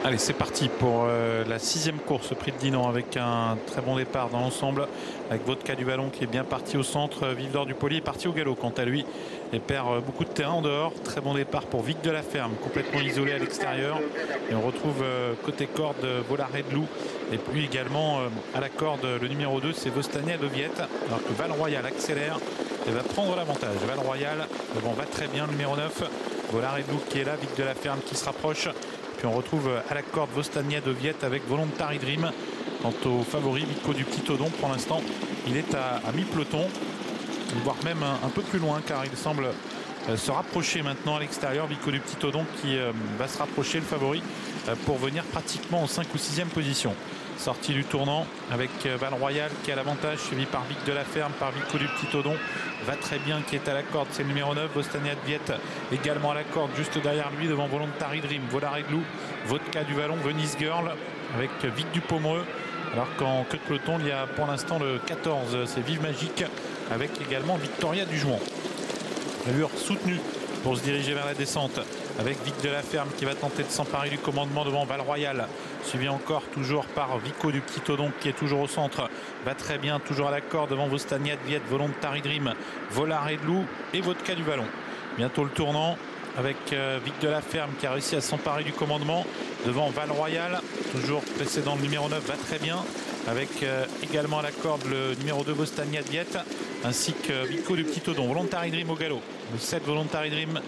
Allez, c'est parti pour la 6e course, prix de Dinan, avec un très bon départ dans l'ensemble, avec Vodka du Vallon qui est bien parti au centre. Vive d'Or du Poli est parti au galop quant à lui et perd beaucoup de terrain en dehors. Très bon départ pour Vic de la Ferme, complètement isolé à l'extérieur. Et on retrouve côté corde Volaré de Loup. Et puis également à la corde le numéro 2, c'est Vostania de Viette, alors que Val Royal accélère et va prendre l'avantage. Val Royal devant va très bien, le numéro 9. Volaré de Loup qui est là, Vic de la Ferme qui se rapproche. Puis on retrouve à la corde Vostania de Viette avec Voluntary Dream. Quant au favori, Vico du Petit Odon, pour l'instant, il est à mi-peloton, voire même un peu plus loin, car il semble se rapprocher maintenant à l'extérieur. Vico du Petit Odon qui va se rapprocher, le favori, pour venir pratiquement en 5 ou 6e position. Sortie du tournant avec Val Royal qui a l'avantage, suivi par Vic de la Ferme, par Vico du Petit Odon. Va très bien qui est à la corde, c'est le numéro 9, Vostania de Viette également à la corde, juste derrière lui devant Voluntary Dream, Volaré de Loup, Vodka du Vallon, Venise Girl avec Vic du Pomereux. Alors qu'en queue de peloton, il y a pour l'instant le 14, c'est Vive Magique avec également Victoria du Jouan. Allure soutenue pour se diriger vers la descente avec Vic de la Ferme qui va tenter de s'emparer du commandement devant Val Royal, suivi encore toujours par Vico du Petit Odon qui est toujours au centre, va très bien toujours à la corde devant Vostania de Viette, Voluntary Dream, Volaré de Loup et Vodka du Vallon. Bientôt le tournant avec Vic de la Ferme qui a réussi à s'emparer du commandement devant Val Royal, toujours précédent le numéro 9 va très bien avec également à la corde le numéro 2 Vostania de Viette ainsi que Vico du Petit Odon. Voluntary Dream au galop, le 7 Voluntary Dream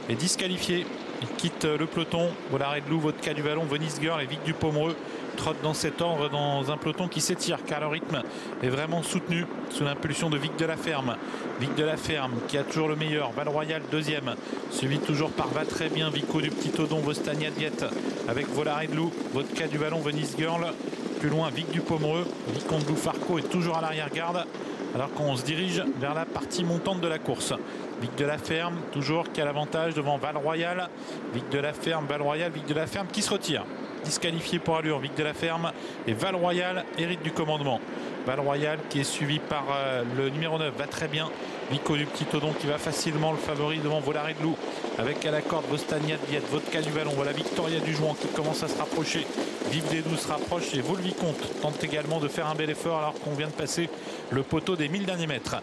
est disqualifié, il quitte le peloton. Volaré de Loup, Vodka du Vallon, Venise Girl et Vic du Pomereux trottent dans cet ordre dans un peloton qui s'étire car le rythme est vraiment soutenu sous l'impulsion de Vic de la Ferme. Vic de la Ferme qui a toujours le meilleur, Val Royal deuxième, suivi toujours par va très bien Vico du Petit Odon, Vostania de Viette avec Volaré de Loup, Vodka du Vallon, Venise Girl. Plus loin Vic du Pomereux, Vicomte Loufarco est toujours à l'arrière-garde alors qu'on se dirige vers la partie montante de la course. Vic de la Ferme toujours qui a l'avantage devant Val Royal. Vic de la Ferme, Val Royal, Vic de la Ferme qui se retire. Disqualifié pour allure, Vic de la Ferme et Val Royal hérite du commandement. Val Royal qui est suivi par le numéro 9 va très bien. Vico du Petit Odon qui va facilement, le favori devant Volaré de Loup avec à la corde Vostania de Viette, Vodka du Vallon. Voilà Victoria du Jouan qui commence à se rapprocher. Vive des Doux se rapproche et Volvicomte tente également de faire un bel effort alors qu'on vient de passer le poteau des 1000 derniers mètres.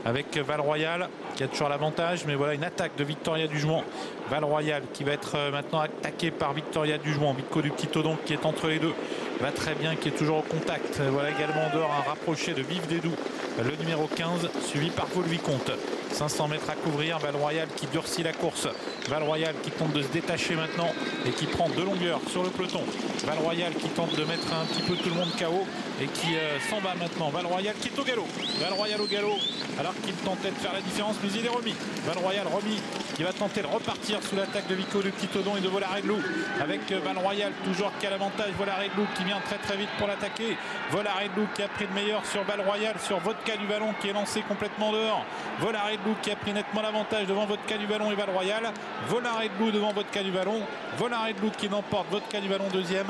Avec Val Royal qui a toujours l'avantage, mais voilà une attaque de Victoria du Jouan. Val Royal qui va être maintenant attaqué par Victoria du Jouan. Vico du Petit Odon qui est entre les deux va très bien, qui est toujours au contact. Voilà également en dehors un rapproché de Vive des Doux, le numéro 15, suivi par Volvicomte. 500 mètres à couvrir, Val Royal qui durcit la course. Val Royal qui tente de se détacher maintenant et qui prend de longueur sur le peloton. Val Royal qui tente de mettre un petit peu tout le monde KO et qui s'en va maintenant. Val Royal qui est au galop. Val Royal au galop alors qu'il tentait de faire la différence, mais il est remis. Val Royal remis qui va tenter de repartir sous l'attaque de Vico du Petit Odon et de Volaré de Loup avec Val Royal toujours qui a l'avantage. Volaré de Loup qui vient très très vite pour l'attaquer. Volaré de Loup qui a pris le meilleur sur Val Royal, sur Vodka du Vallon qui est lancé complètement dehors. Volaré de Loup qui a pris nettement l'avantage devant Vodka du Vallon et Val Royal. Volaré de Loup devant Vodka du Vallon. Volaré de Loup qui n'emporte Vodka du Vallon deuxième.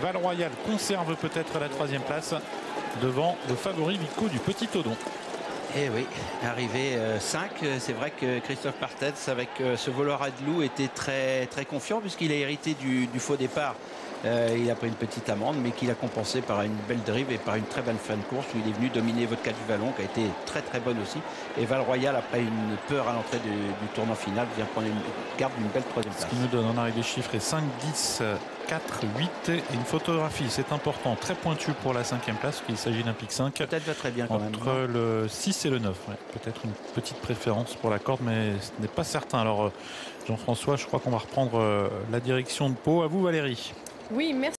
Val Royal conserve peut-être la 3e place devant le favori Vico du Petit Odon. Et oui, arrivé 5, c'est vrai que Christophe Partez avec ce Volaré de Loup était très, très confiant puisqu'il a hérité du faux départ. Il a pris une petite amende mais qu'il a compensé par une belle drive et par une très belle fin de course où il est venu dominer Vodka du Vallon qui a été très très bonne aussi. Et Val Royal, après une peur à l'entrée du tournant final, vient prendre garde une belle 3e place. Ce qui nous donne en arrivée chiffrée 5, 10, 4, 8 et une photographie. C'est important, très pointu pour la 5e place qu'il s'agit d'un pic 5. Peut-être va très bien quand même. Entre le 6 et le 9. Ouais. Peut-être une petite préférence pour la corde, mais ce n'est pas certain. Alors Jean-François, je crois qu'on va reprendre la direction de Pau. À vous Valérie. Oui, merci.